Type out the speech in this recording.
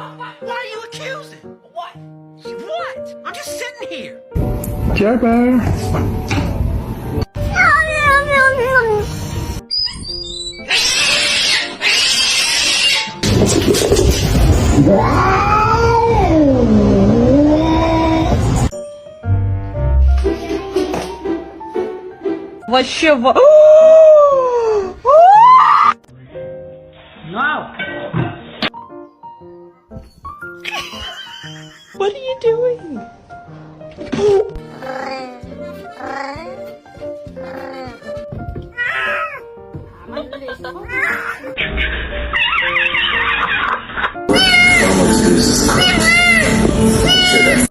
Why are you accusing? What? What? I'm just sitting here. Jabber. Вообще No. What are you doing?